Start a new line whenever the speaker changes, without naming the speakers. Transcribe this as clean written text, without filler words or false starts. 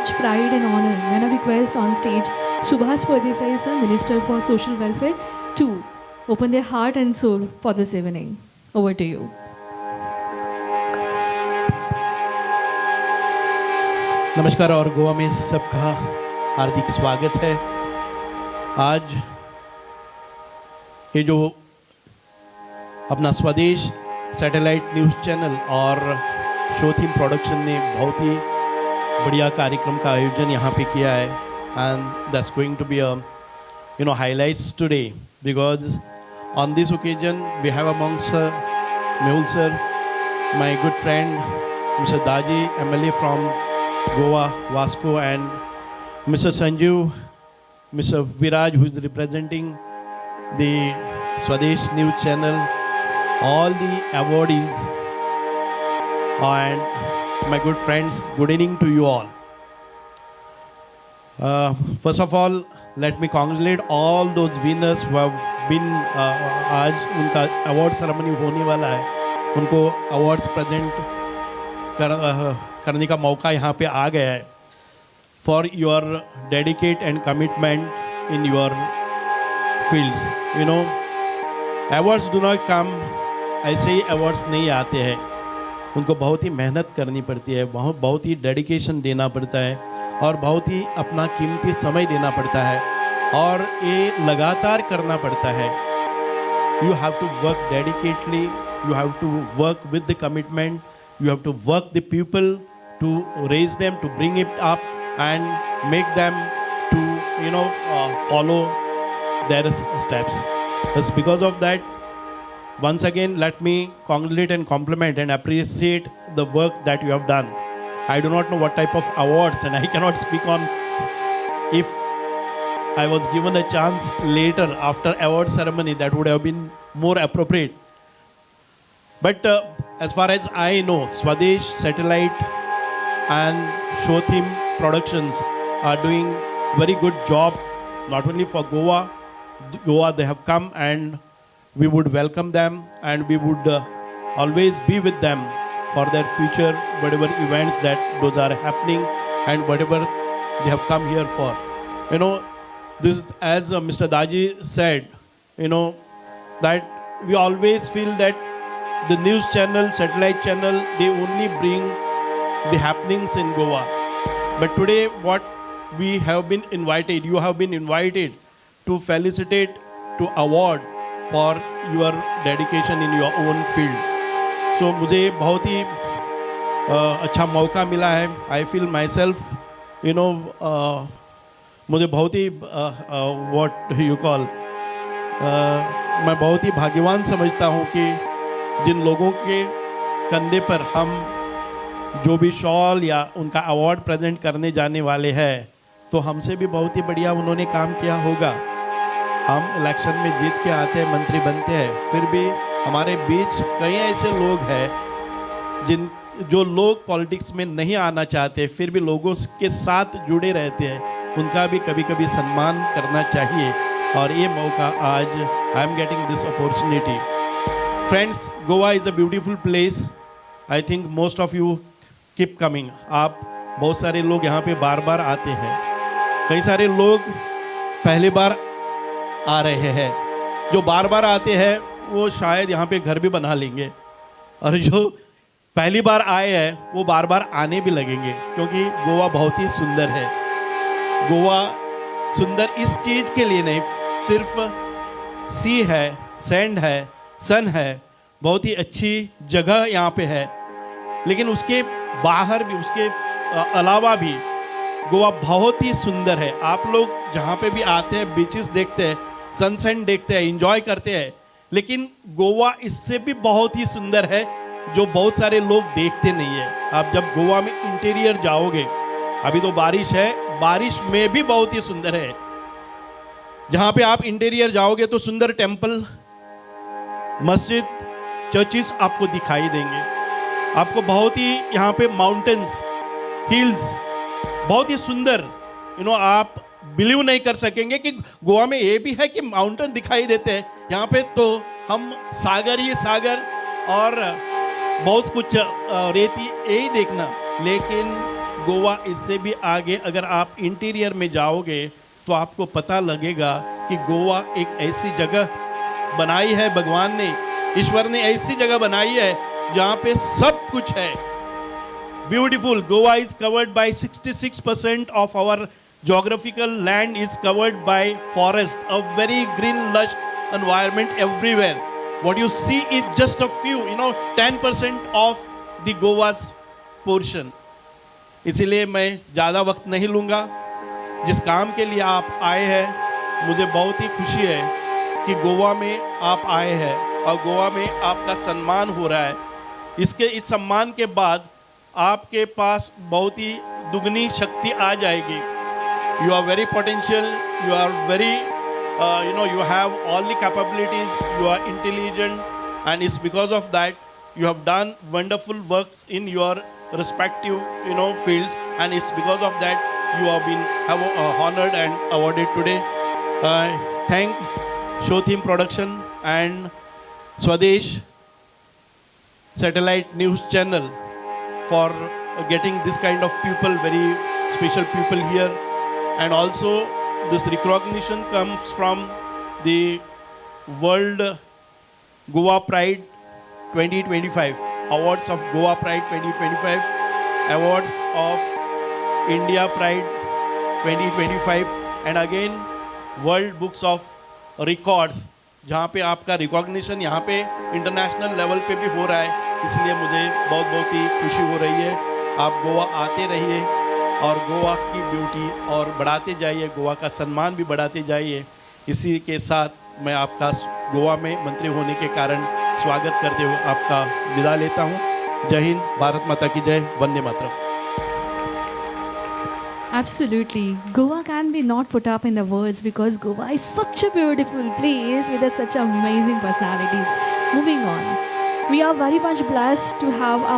much pride and honor when I request on stage Subhas Pardesai sir, Minister for Social Welfare, to open their heart and soul for this evening. Over to you.
नमस्कार और गोवा में सबका हार्दिक स्वागत है। आज ये जो अपना स्वदेश सैटेलाइट न्यूज़ चैनल और शो थीम प्रोडक्शन ने बहुत ही बढ़िया कार्यक्रम का आयोजन यहाँ पे किया है, and that's going to be highlights today, because on this occasion we have amongst Mehul sir, my good friend Mr. Daji, MLA from Goa, Vasco, and Mr. Sanjeev, Mr. Viraj, who is representing the Swadesh News Channel, all the awardees, and my good friends, good evening to you all. First of all, let me congratulate all those winners who have been आज उनका award ceremony होने वाला है, उनको awards present करने का मौका यहाँ पे आ गया है for your dedicate and commitment in your fields. Awards do not come ऐसे ही, अवार्ड्स नहीं आते हैं, उनको बहुत ही मेहनत करनी पड़ती है, बहुत ही डेडिकेशन देना पड़ता है और बहुत ही अपना कीमती समय देना पड़ता है और ये लगातार करना पड़ता है। You have to work dedicatedly, you have to work with the commitment, you have to work the people to raise them, to bring it up and make them to follow their steps. It's because of that, once again let me congratulate and compliment and appreciate the work that you have done. I do not know what type of awards, and I cannot speak on. If I was given a chance later after award ceremony, that would have been more appropriate. But as far as I know, Swadesh Satellite and Show Theme Productions are doing very good job, not only for Goa. They have come and we would welcome them, and we would always be with them for their future, whatever events that those are happening and whatever they have come here for. This, as Mr. Daji said, that we always feel that the news channel, satellite channel, they only bring the happenings in Goa. But today what we have been invited, you have been invited to felicitate, to award for your dedication in your own field. So मुझे बहुत ही अच्छा मौका मिला है. I feel myself, मुझे बहुत ही what you call, मैं बहुत ही भाग्यवान समझता हूँ कि जिन लोगों के कंधे पर हम जो भी शॉल या उनका अवार्ड प्रेजेंट करने जाने वाले हैं, तो हमसे भी बहुत ही बढ़िया उन्होंने काम किया होगा. हम इलेक्शन में जीत के आते हैं, मंत्री बनते हैं, फिर भी हमारे बीच कई ऐसे लोग हैं जो लोग पॉलिटिक्स में नहीं आना चाहते, फिर भी लोगों के साथ जुड़े रहते हैं. उनका भी कभी कभी सम्मान करना चाहिए, और ये मौका आज I am getting this opportunity. Friends, Goa is a beautiful place. I think most of you keep coming. आप बहुत सारे लोग यहाँ पे बार बार आते हैं. कई सारे लोग पहली बार आ रहे हैं. जो बार बार आते हैं वो शायद यहाँ पे घर भी बना लेंगे, और जो पहली बार आए हैं वो बार बार आने भी लगेंगे, क्योंकि गोवा बहुत ही सुंदर है. गोवा सुंदर इस चीज़ के लिए नहीं, सिर्फ सी है, सैंड है, सन है, बहुत ही अच्छी जगह यहाँ पे है, लेकिन उसके बाहर भी, उसके अलावा भी गोवा बहुत ही सुंदर है. आप लोग जहाँ पे भी आते हैं, बीचेस देखते हैं, सनसेट देखते हैं, एंजॉय करते हैं, लेकिन गोवा इससे भी बहुत ही सुंदर है, जो बहुत सारे लोग देखते नहीं है. आप जब गोवा में इंटीरियर जाओगे, अभी तो बारिश है, बारिश में भी बहुत ही सुंदर है. जहाँ पे आप इंटीरियर जाओगे तो सुंदर टेम्पल, मस्जिद, चर्चिस आपको दिखाई देंगे. आपको बहुत ही यहाँ पे माउंटेन्स, हिल्स, बहुत ही सुंदर, आप बिलीव नहीं कर सकेंगे कि गोवा में ये भी है कि माउंटेन दिखाई देते हैं. यहाँ पे तो हम सागर ही सागर और बहुत कुछ रेती यही देखना, लेकिन गोवा इससे भी आगे, अगर आप इंटीरियर में जाओगे तो आपको पता लगेगा कि गोवा एक ऐसी जगह बनाई है भगवान ने, ईश्वर ने ऐसी जगह बनाई है जहाँ पे सब कुछ है. Beautiful. Goa is covered by 66% of our geographical land is covered by forest, a very green lush environment everywhere. What you see is just a few, 10% of the Goa's portion. इसीलिए मैं ज़्यादा वक्त नहीं लूँगा. जिस काम के लिए आप आए हैं, मुझे बहुत ही खुशी है कि गोवा में आप आए हैं और गोवा में आपका सम्मान हो रहा है. इस सम्मान के बाद आपके पास बहुत ही दुगनी शक्ति आ जाएगी. You are very potential, you are very you have all the capabilities, you are intelligent, and it's because of that you have done wonderful works in your respective fields, and it's because of that you have been honored and awarded today. Thank Show Theme Production and Swadesh Satellite News Channel for getting this kind of people, very special people here. And also this recognition comes from the World Goa Pride 2025, Awards of Goa Pride 2025, Awards of India Pride 2025, and again World Books of Records, जहाँ पे आपका recognition यहाँ पे international level पे भी हो रहा है. इसलिए मुझे बहुत बहुत ही खुशी हो रही है. आप गोवा आते रहिए और गोवा की ब्यूटी और बढ़ाते जाइए, गोवा का सम्मान भी बढ़ाते जाइए. इसी के साथ मैं आपका गोवा में मंत्री होने के कारण स्वागत करते हुए आपका विदा लेता हूँ. जय हिंद, भारत माता की जय, Vande Mataram.
Absolutely. Goa can be not put up in the words because Goa is such a beautiful place with such amazing personalities. Moving on. We are very much blessed to have our